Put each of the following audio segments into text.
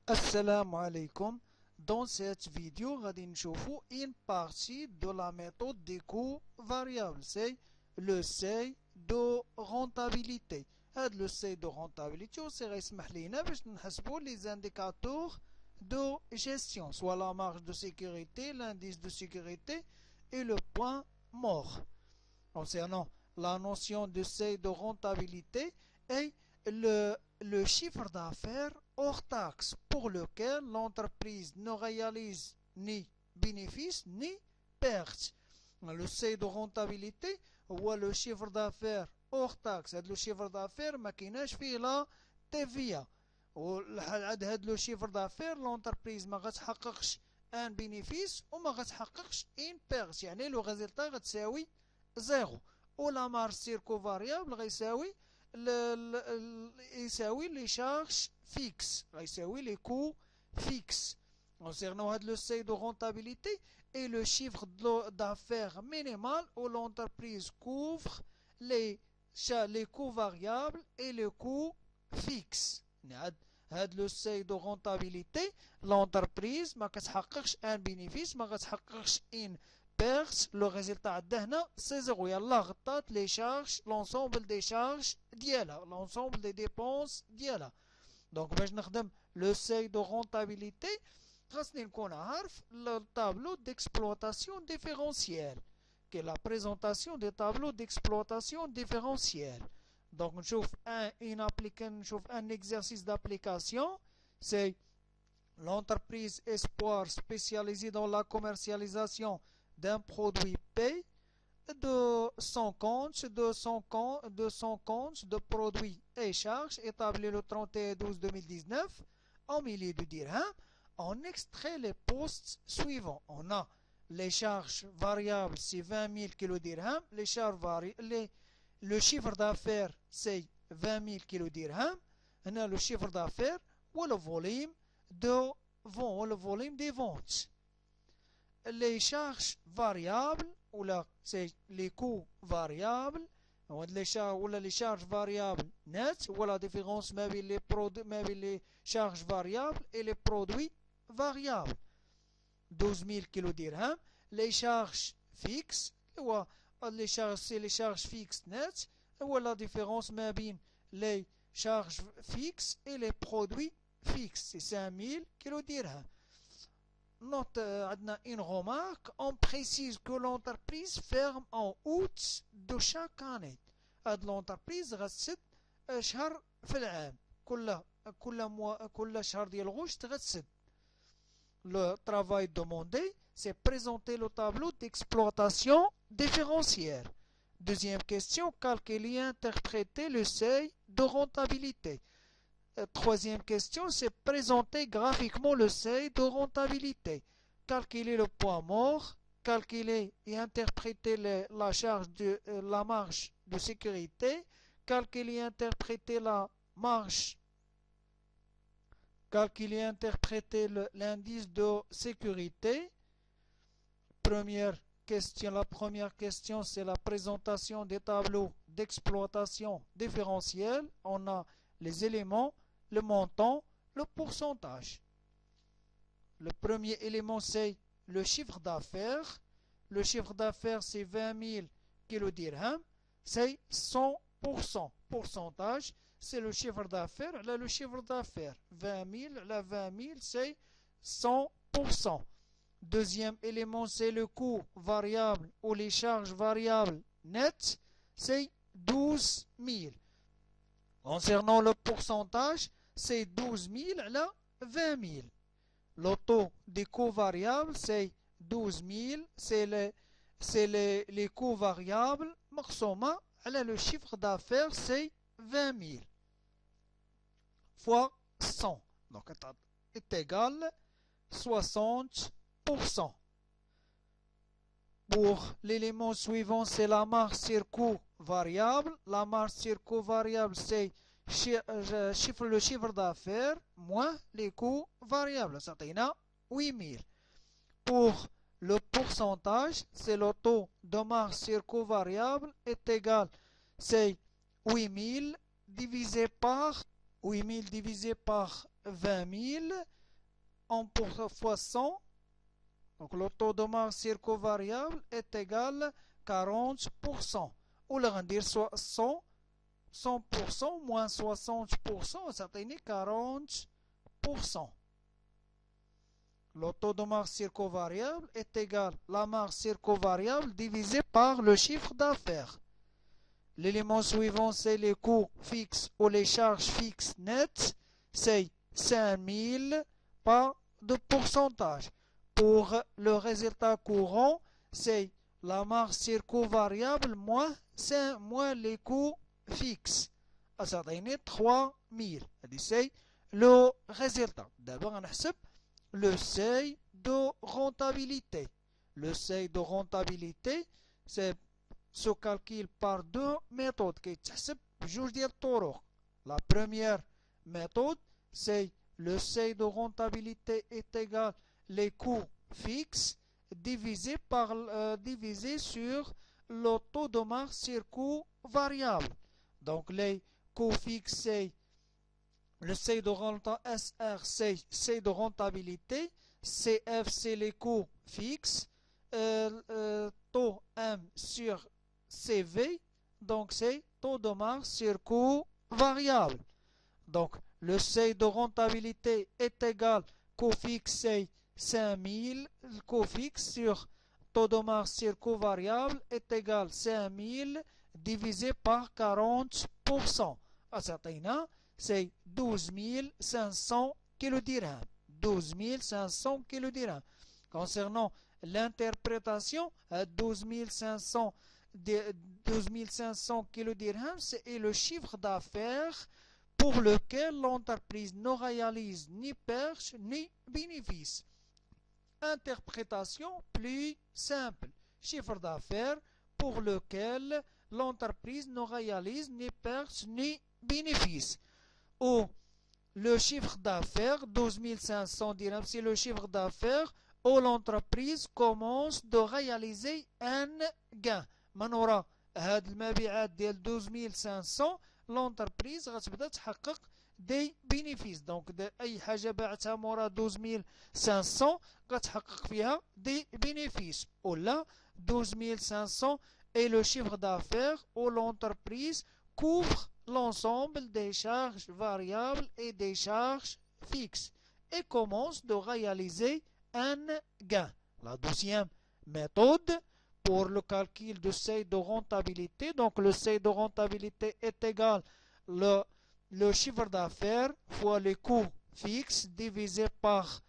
Assalamu alaikum. Dans cette vidéo, غادي نشوفوا une partie de la méthode des coûts variables. C'est le seuil de rentabilité. هذا le seuil de rentabilité يسمح لينا باش نحسبوا les indicateurs de gestion, soit la marge de sécurité, l'indice de sécurité et le point mort. Concernant la notion de seuil de rentabilité et le chiffre d'affaires hors taxe pour lequel l'entreprise ne réalise ni bénéfice ni perte. Le seuil de rentabilité هو le chiffre d'affaires hors taxe. هذا le chiffre d'affaires ما كايناش فيه لا TVA. وعند هذا le chiffre d'affaires l'entreprise ما غتحققش ان bénéfice وما غتحققش ان perte. يعني لو ريزلتا غتساوي زيرو. ولا مارج سيركو فاريابل غيساوي يساوي لي شارج فيكس، غيساوي لي كو فيكس. Concernant le seuil de rentabilité et le chiffre d'affaires minimal où l'entreprise couvre les coûts variables et les coûts fixes. هاد le seuil de rentabilité l'entreprise ما كتحققش ان bénéfice ما كتحققش ان perte. Le résultat عندنا هنا سي زيرو. يلا غطات لي شارج l'ensemble des charges ديالها l'ensemble des dépenses ديالها. دونك باش نخدم لو سeuil de rentabilité خاصني نكون عارف le tableau d'exploitation différentielle qui est la présentation des tableaux d'exploitation différentielle. Donc نشوف un exercice d'application. C'est l'entreprise Espoir spécialisée dans la commercialisation d'un produit P de 100 comptes de produits et charges établis le 31/12/2019 en milliers de dirhams. On extrait les postes suivants. On a les charges variables, c'est 20 000 kg dirhams. Le chiffre d'affaires, c'est 20 000 kg dirhams. On a le chiffre d'affaires ou le volume des ventes. Les charges variables, ou là, c'est les coûts variables, ou les charges variables nettes, ou la différence avec les charges variables et les produits variables. 12 000 kg dirhams. Les charges fixes, c'est les charges fixes nettes, ou la différence avec les charges fixes et les produits fixes, c'est 5 000 kg dirhams. Note une remarque, on précise que l'entreprise ferme en août de chaque année. l'entreprise غتسد شهر في العام. كل شهر ديال غشت غتسد. Le travail demandé, c'est présenter le tableau d'exploitation différentielle. Deuxième question, calculer et interpréter le seuil de rentabilité. Troisième question, c'est présenter graphiquement le seuil de rentabilité. Calculer le poids mort, calculer et interpréter la marge de sécurité, calculer et interpréter la marge, calculer et interpréter l'indice de sécurité. La première question, c'est la présentation des tableaux d'exploitation différentielle. On a les éléments, le montant, le pourcentage. Le premier élément, c'est le chiffre d'affaires. Le chiffre d'affaires, c'est 20 000 kg dirhams. C'est 100%. Pourcentage, c'est le chiffre d'affaires. Là, le chiffre d'affaires, 20 000, là, 20 000, c'est 100%. Deuxième élément, c'est le coût variable ou les charges variables nettes, c'est 12 000. Concernant le pourcentage, c'est 12 000 à 20 000. Le taux des coûts variables, c'est 12 000, c'est les coûts variables. Maxima, le chiffre d'affaires, c'est 20 000 fois 100. Donc, est égal 60%. Pour l'élément suivant, c'est la marge sur coût variable. La marge sur coût variable, c'est le chiffre d'affaires moins les coûts variables. Ça t'aina 8000. Pour le pourcentage, c'est le taux de marge sur coût variable est égal, c'est 8000 divisé par 20 000 en fois 100. Donc le taux de marge circovariable est égal à 40%. Ou le rendir 100% moins 60%, ça donne 40%. Le taux de marge circovariable est égal à la marge circovariable divisée par le chiffre d'affaires. L'élément suivant, c'est les coûts fixes ou les charges fixes nettes. C'est 5000 par de pourcentage. Pour le résultat courant, c'est la marge circovariable moins les coûts fixes. Ça donne 3000. C'est le résultat. D'abord, on accepte le seuil de rentabilité. Le seuil de rentabilité, c'est se calcule par deux méthodes qui تحسب بجوج ديال الطرق. La première méthode, c'est le seuil de rentabilité est égal les coûts fixes divisé sur le taux de marge sur coût variable. Donc les coûts fixes, c'est le seuil de rentabilité, SR, c'est seuil de rentabilité, CF, c'est les coûts fixes, taux M sur CV, donc c'est taux de marge sur coût variable. Donc le seuil de rentabilité est égal coût fixe c'est 5000, le coût fixe sur taux de marge sur coût variable est égal 5000 divisé par 40%. À certain, c'est 12 500 kD. 12 500 kD. Concernant l'interprétation, 12 500 kD, c'est le chiffre d'affaires pour lequel l'entreprise ne réalise ni pertes ni bénéfices. Interprétation plus simple. Chiffre d'affaires pour lequel l'entreprise ne réalise ni pertes ni bénéfices. Ou le chiffre d'affaires, 12 500 dirhams, c'est le chiffre d'affaires où l'entreprise commence de réaliser un gain. من وراء هاد المبيعات ديال 12500 لونتربريز غتبدا تحقق دي بينيفيس. دونك اي حاجه باعتها مورا 12500 غتحقق فيها دي بينيفيس. ولا 12500 est le chiffre d'affaires où l'entreprise couvre l'ensemble des charges variables et des charges fixes et commence de réaliser un gain. La deuxième méthode pour le calcul du seuil de rentabilité. Donc le seuil de rentabilité est égal le chiffre d'affaires fois les coûts fixes divisé par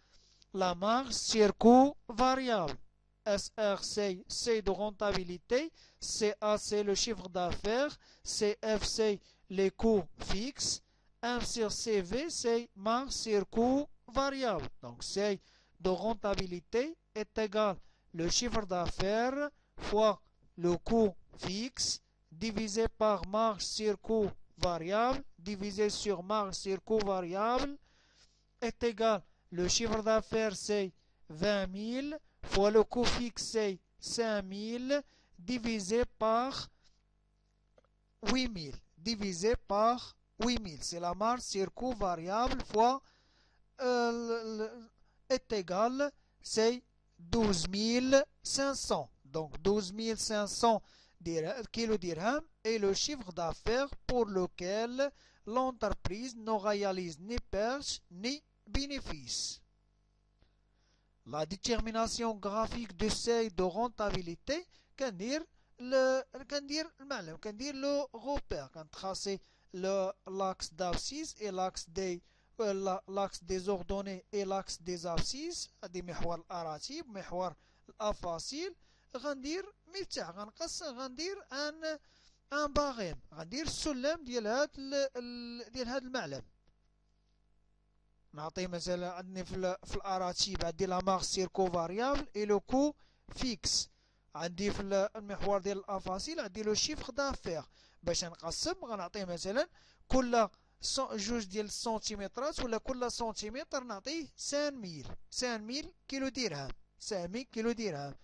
la marge sur coût variable. SR c'est seuil de rentabilité, CA c'est le chiffre d'affaires, CF c'est les coûts fixes, M sur CV c'est marge sur coût variable. Donc seuil de rentabilité est égal le chiffre d'affaires fois le coût fixe divisé par marge sur coût variable divisé sur marge sur coût variable est égal le chiffre d'affaires c'est 20 000 fois le coût fixe c'est 5 000 divisé par 8 000 divisé par 8 000. C'est la marge sur coût variable fois est égal c'est 12 500. Donc 12 500 kD est le chiffre d'affaires pour lequel l'entreprise ne réalise ni pertes ni bénéfices. La détermination graphique du seuil de rentabilité can dire le repère, quand tracer l'axe d'abscisse et l'axe des ordonnées et l'axe des abscisses, هذه محور الأراتب محور الأفاصيل. غندير مفتاح غندير ان باغيم، غندير السلم ديال هاد المعلم. نعطيه مثلا عندنا في الاراتيب عندي لا مارش سيركو فاريابل اي لو كو فيكس. عندي في المحور ديال الافاصيل عندي لو شيفر دافير. باش نقسم غنعطيه مثلا كل جوج ديال السنتيمترات ولا كل سنتيمتر نعطيه 5000 كيلو درهم. 5000 كيلو درهم،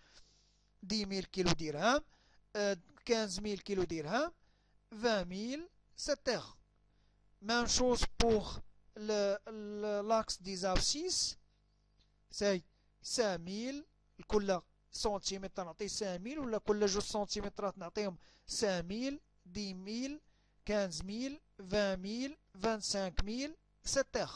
10000 كيلو درهم، 15000 كيلو درهم، 20000 etc. Même chose pour l'axe des abscisses سي 5000 كل سنتيمتر نعطيه 5000 ولا كل 2 سنتيمترات نعطيهم 5000 10000 15000 20000 25000 etc.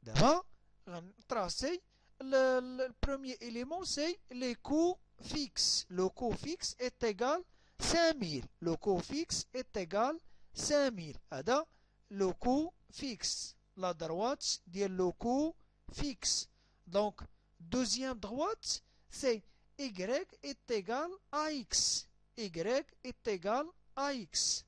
دابا غنطراسي le premier élément c'est les coûts fixes. Le coût fixe est égal 5000. Le coût fixe est égal 5000. هذا le coût fixe. La droite ديال le coût fixe. Donc, deuxième droite, c'est y est égal à x. Y est égal à x.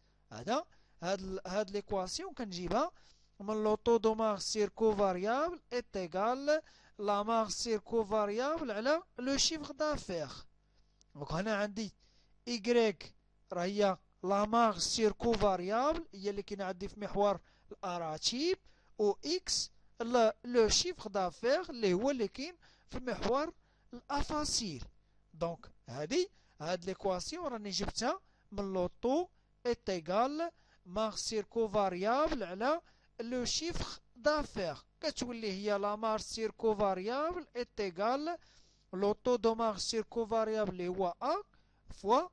هاد l'équation كنجيبها من le taux de marge circovariable est égal la marge circovariable على le chiffre d'affaires. Donc هنا عندي y راهي la marge circovariable هي اللي كنعدي في محور الأراتيب و x لو شيفر دافير اللي هو اللي كاين في محور الافاصيل. دونك هاد ليكواسيون راني جبتها من لو طو ايت ايغال مارج سيركو فاريابل على لو شيفر دافير، كتولي هي لا مارج سيركو فاريابل ايت ايغال لو طو دو مارج سيركو فاريابل اللي هو ا فوا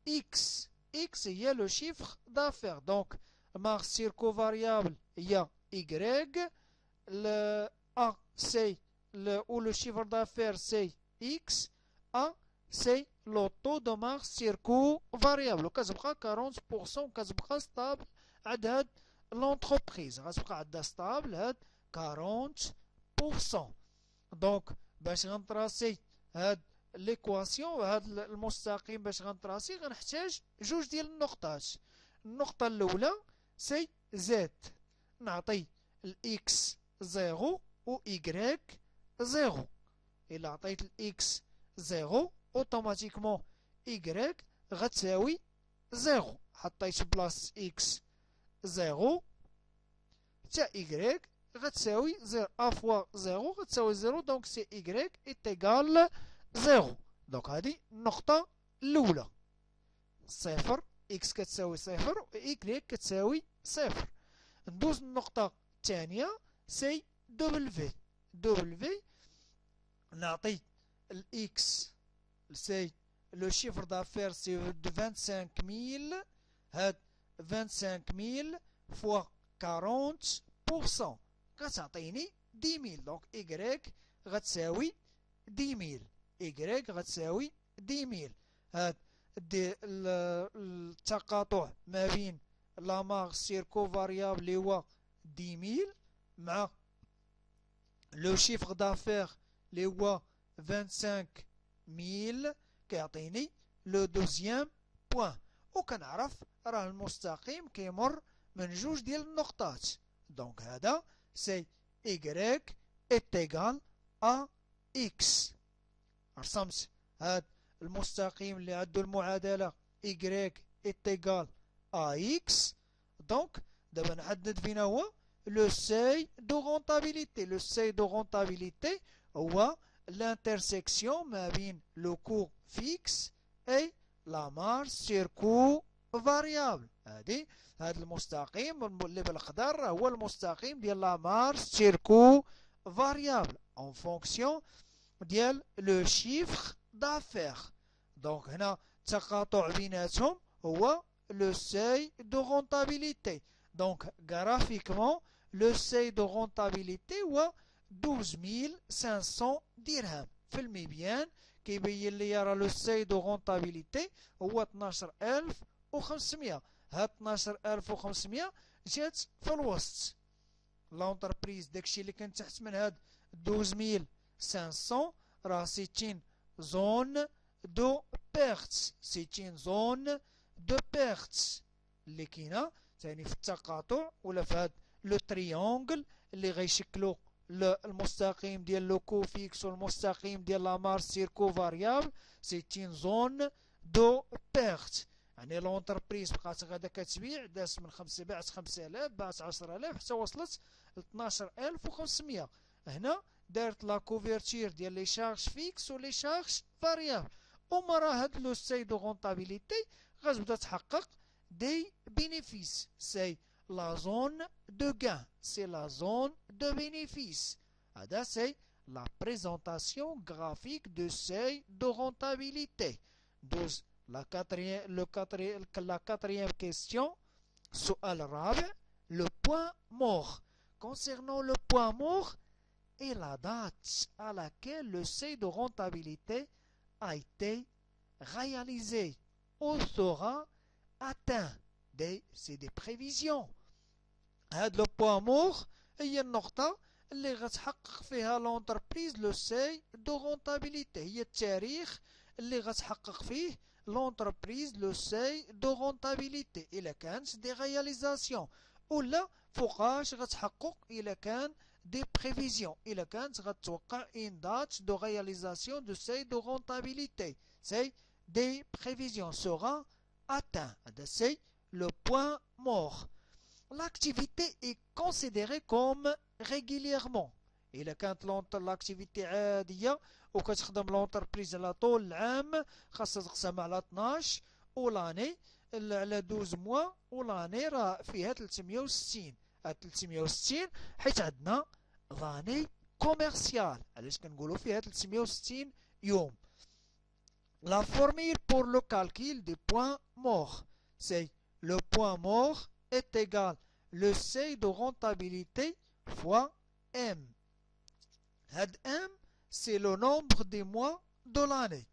اكس. اكس هي لو شيفر دافير. دونك مارج سيركو فاريابل هي y. Le A c'est le chiffre d'affaires c'est X. A c'est le taux de marge circo variable. كتبقى 40% كتبقى stable عند هاد l'entreprise. غتبقى عندها stable هاد 40%. دونك باش غنطراسي هاد ليكواسيون هاد المستقيم باش غنطراسي غنحتاج جوج ديال النقطات. النقطة الأولى سي زد، نعطي الإكس 0 و Y 0. إلا عطيت الإكس 0 أوتوماتيكمون Y غتساوي 0. حطيت بلاص إكس 0 تا Y غتساوي 0 أ فوا 0 غتساوي 0. دونك سي Y إت إيغال 0. دونك هادي النقطة الأولى. صفر إكس كتساوي صفر و Y كتساوي صفر. ندوز النقطة الثانية سي دبلفي. دبلفي نعطي الإكس سي لو شيفر دافير سي 25000. هاد 25000 فوا 40% كتعطيني 10000. دونك إيكغيك غتساوي 10000. إيكغيك غتساوي 10000. هاد التقاطع ما بين لا مارج سيركو فاريابل اللي هو 10000 مع لو شيفر دافير اللي هو 25000 كيعطيني لو دوزيام بوان. وكنعرف راه المستقيم كيمر من جوج ديال النقطات. دونك هذا سي إيكغيك إت إيغال أ إكس. رسمت هاد المستقيم اللي عنده المعادلة إيكغيك إت إيغال أ إكس. دونك دابا نحدد فين هو لو سي دو رونتابيليتي. لو سي دو رونتابيليتي هو l'intersection ما بين لو كو فيكس اي لا مارج سير كو فاريابل. هاد المستقيم اللي بالخضر هو المستقيم ديال لا مارج سير كو فاريابل en fonction ديال لو شيفر دافير. دونك هنا التقاطع بيناتهم هو le seuil de rentabilité. Donc, graphiquement, le seuil de rentabilité هو 12500 درهم. في المبيان كيبين لي راه لو سي دو رونتابيليتي هو 12500. هاد 12500 جات في الوسط. لونتربريز داكشي اللي كان تحت من هاد 12500 راه سيتين زون دو بيرت. سيتين زون دو بيرت اللي كاينه ثاني في التقاطع ولا في هاد لو تريونغل اللي غيشكلوا المستقيم ديال لو كو فيكس والمستقيم ديال لا مارج سيركو فاريابل. سيتين زون دو بيرت. يعني لونتربريز بقات غادا كتبيع دازت من باعت 5000 باعت 10000 حتى وصلت ل 12500. هنا دارت لا كوفرتير ديال لي شارج فيكس ولي شارج فاريابل. وما راه هاد لو سي دو رونتابيليتي غتبدا تحقق دي بينيفيس. سي la zone de gain, c'est la zone de bénéfice. C'est la présentation graphique de seuil de rentabilité. La quatrième question, سؤال الرابع, le point mort. Concernant le point mort et la date à laquelle le seuil de rentabilité a été réalisé ou sera atteint. C'est des prévisions. هذا le point mort هي النقطة اللي غتحقق فيها l'entreprise le seuil de rentabilité. هي التاريخ اللي غتحقق فيه l'entreprise le seuil de rentabilité. إلا كانت des réalisations ولا فوقاش غتحقق إلا كان des prévisions. إلا كانت غتوقع une date de réalisation de seuil de rentabilité. C'est des prévisions sera atteint. C'est le point mort. L'activité est considérée comme régulièrement. إلا كانت l'activité عادية وكتخدم l'entreprise على طول العام خاصها تقسم على 12 ولاني على 12 موا ولاني راه فيها 360. 360 حيت عندنا لاني كوميرسيال علاش كنقولوا فيها 360 يوم. La formule pour le calcul des points morts, c'est le point mort est égal le seuil de rentabilité fois M. هاد M, c'est le nombre des mois de l'année.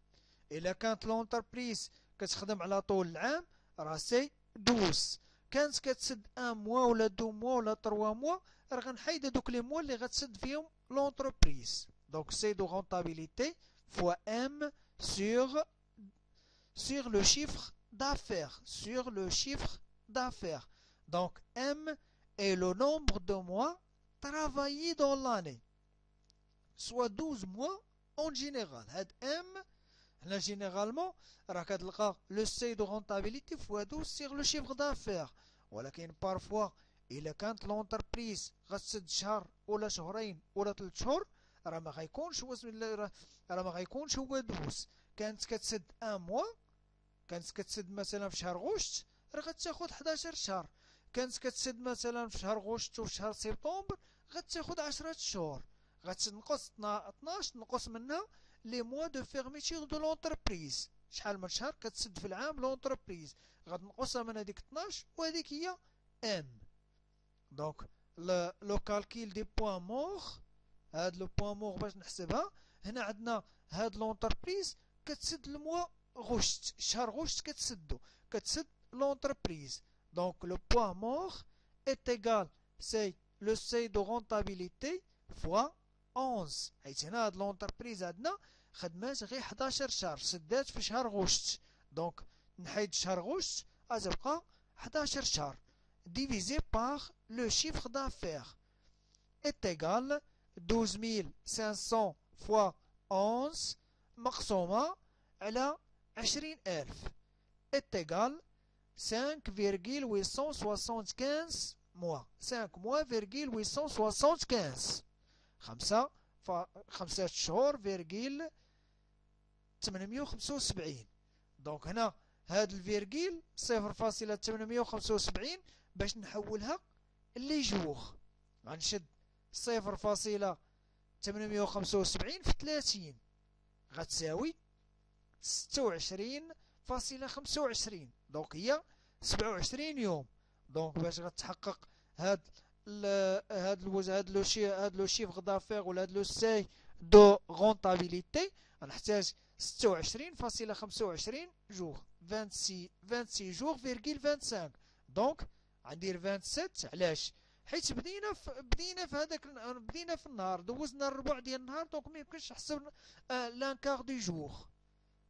إلا كانت l'entreprise كتخدم على طول العام راه سي 12. كانت كتسد 1 موا ولا 2 موا ولا 3 موا راه غنحيد هادوك لي موا اللي غتسد فيهم l'entreprise. Donc seuil de rentabilité fois M sur le chiffre d'affaires. Sur le chiffre d'affaires. Donc M est le nombre de mois travaillés dans l'année. Soit 12 mois en général. هاد M, là généralement, راه كتلقى le seuil de rentabilité fois 12 sur le chiffre d'affaires. ولكن parfois إلا كانت l'entreprise غتسد شهر ولا شهرين ولا 3 شهور راه ما غيكونش هو 12. كانت كتسد 1 موا كانت كتسد مثلا في شهر غشت راه غتاخد 11 شهر. كانت كتسد مثلا في شهر غشت وفي شهر سبتمبر غتاخد 10 شهور. غتنقص 12 تنقص منها لي موا دو فيرميتور دو لونتربريز. شحال من شهر كتسد في العام لونتربريز غتنقصها من هذيك 12 وهذيك هي ام. دونك لو كالكيل دي بوان مور. هاد لو بوان مور باش نحسبها هنا عندنا هاد لونتربريز كتسد الموا غشت شهر غشت كتسد l'entreprise. Donc le point mort est égal, c'est le seuil de rentabilité fois 11. حيت هنا هاد l'entreprise عندنا خدمات غير 11 شهر سدات في شهر غشت. دونك نحيد شهر غشت غتبقى 11 شهر divisé par le chiffre d'affaires est égal 12500 fois 11 مقسومة على 20000 est égal 5,875 mois. 5 mois, 875. 5 شهور فيرجيل 875. دونك هنا هاد الفيرجيل 0.875 باش نحولها لي جوغ غنشد 0.875 في 30 غتساوي 26.25. دونك هي 27 يوم. دونك باش غتحقق هاد لو شيفر دافير ولا هاد لو ساي دو رونتابيليتي غنحتاج 26.25 جوغ 26 جوغ فيرغيل 25. دونك غندير 27. علاش؟ حيت بدينا في النهار دوزنا الربع ديال النهار. دونك ميمكنش نحسب لان كار دو جوغ.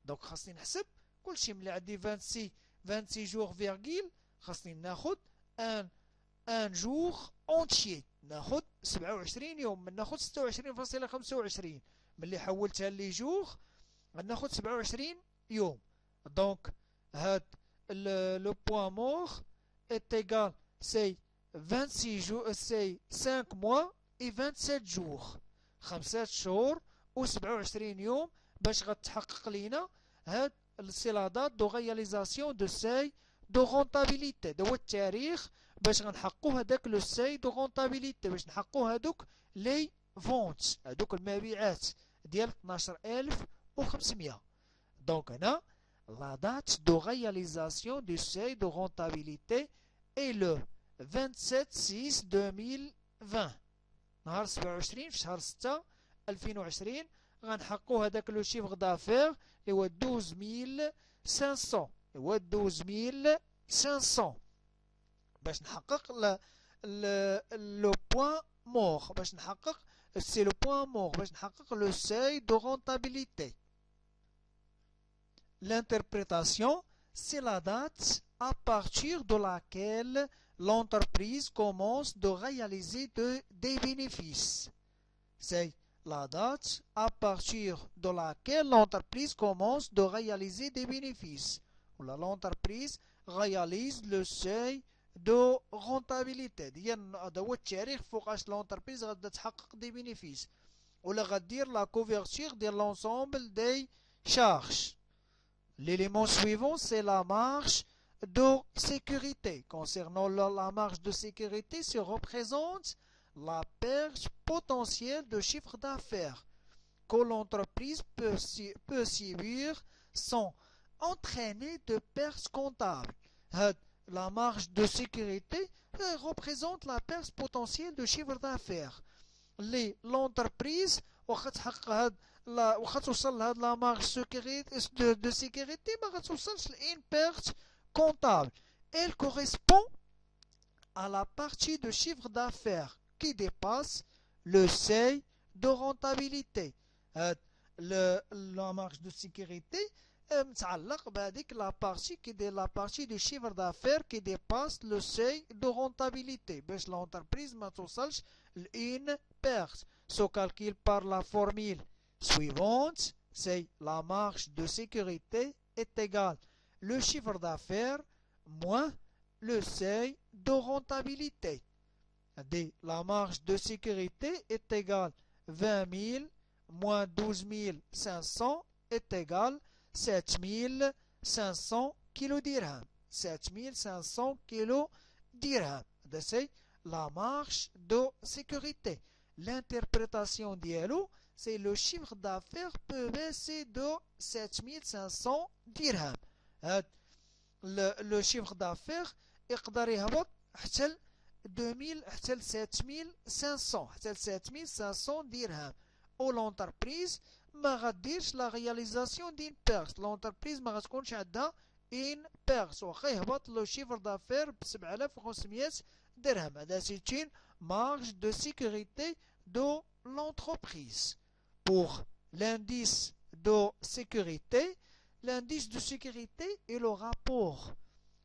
دونك خاصني نحسب كلشي ملي عندي 26 جوغ فيرغيل خاصني ناخد ان جوغ اونتيي ناخد 27 يوم. من ناخد 26.25 ملي حولتها لي جوغ غناخد 27 يوم. دونك هاد لو بوان مور est égal c'est 26 jours c'est 5 mois et 27 jours. 5 شهور و 27 يوم باش غتحقق لينا هاد سي لا دات دو رياليزاسيون دو ساي دو رونتابيليتي. هو التاريخ باش غنحققو هداك لو ساي دو رونتابيليتي، باش نحققو هادوك لي فونت، هادوك المبيعات ديال 12500. دونك هنا la date de réalisation du seuil de rentabilité est le 27/6/2020. نهار 27 في شهر 6 2020 غنحققو هداك لو شيفر دافير اللي هو 12500، هو 12500 باش نحقق لو بوان مور، باش نحقق سي لو بوان مور باش نحقق لو سeuil de rentabilité. L'interprétation, c'est la date à partir de laquelle l'entreprise commence de réaliser des bénéfices. C'est la date à partir de laquelle l'entreprise commence de réaliser des bénéfices. L'entreprise réalise le seuil de rentabilité. هذا هو التاريخ فوقاش l'entreprise غادا تحقق des bénéfices. ولا غدير la couverture de l'ensemble des charges. L'élément suivant, c'est la marge de sécurité. Concernant la marge de sécurité, se représente la perte potentielle de chiffre d'affaires que l'entreprise peut subir sans entraîner de pertes comptables. La marge de sécurité représente la perte potentielle de chiffre d'affaires. L'entreprise واخا توصل لهاد لا مارج دو سيكوريتي ما غتوصلش لإن بيرت comptable. Elle correspond à la partie de chiffre d'affaires qui dépasse le seuil de rentabilité. La marge de sécurité متعلق بهذيك la partie du chiffre d'affaires qui dépasse le seuil de rentabilité باش l'entreprise ما توصلش لإن perte. Se calcule par la formule suivante, c'est la marge de sécurité est égale le chiffre d'affaires moins le seuil de rentabilité. La marge de sécurité est égale 20 000 moins 12 500 est égale 7 500 kilo dirham. 7 500 kilo dirham. C'est la marge de sécurité. L'interprétation d'Yellow, c'est le chiffre d'affaires peut baisser de 7500 dirhams. Le chiffre d'affaires يقدر يهبط حتى 2000 حتى 7500 حتى 7500 dirhams. Ou l'entreprise ما غديرش la réalisation d'une perte. L'entreprise ما غتكونش عندها une perte. واخا يهبط le chiffre d'affaires ب 7500 dirhams. هذا c'est une marge de sécurité de l'entreprise. Pour l'indice de sécurité est le rapport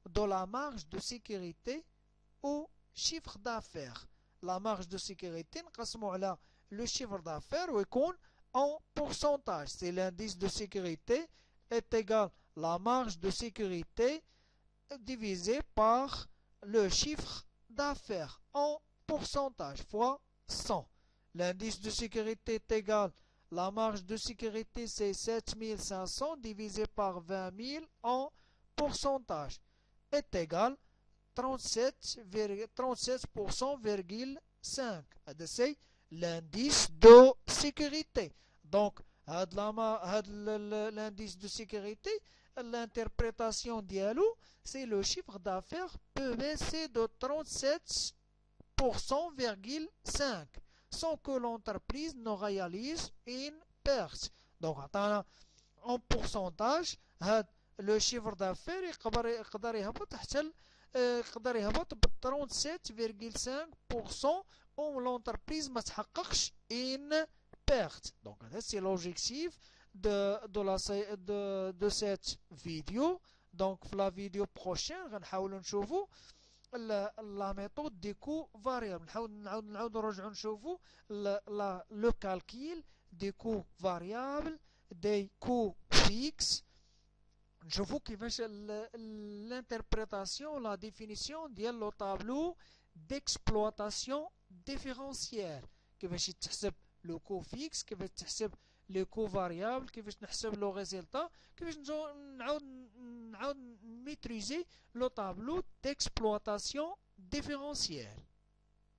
de la marge de sécurité au chiffre d'affaires. La marge de sécurité نقسمو على le chiffre d'affaires ويكون en pourcentage. C'est l'indice de sécurité est égal la marge de sécurité divisé par le chiffre d'affaires en pourcentage fois 100. L'indice de sécurité est égal la marge de sécurité c'est 7500 divisé par 20 000 en pourcentage est égal 37,5%. C'est l'indice de sécurité. Donc, l'indice de sécurité, l'interprétation d'Yalou, c'est le chiffre d'affaires peut baisser de 37,5% sans que l'entreprise ne réalise une perte. Donc, en pourcentage, le chiffre d'affaires يقدر يهبط حتى يقدر يهبط ب 37,5% où l'entreprise ما تحققش une perte. Donc, c'est l'objectif de cette vidéo. Donc, la vidéo prochaine, غنحاولوا نشوفوا la méthode des coûts variables. نعاود نرجعوا نشوفوا le calcul des coûts variables, des coûts fixes. نشوفوا كيفاش l'interprétation, la définition ديال le tableau d'exploitation différentielle. كيفاش يتحسب le coût fixe, كيفاش تحسب les coûts variables, كيفاش نحسب le résultat, كيفاش نعاود maîtriser le tableau d'exploitation différentielle.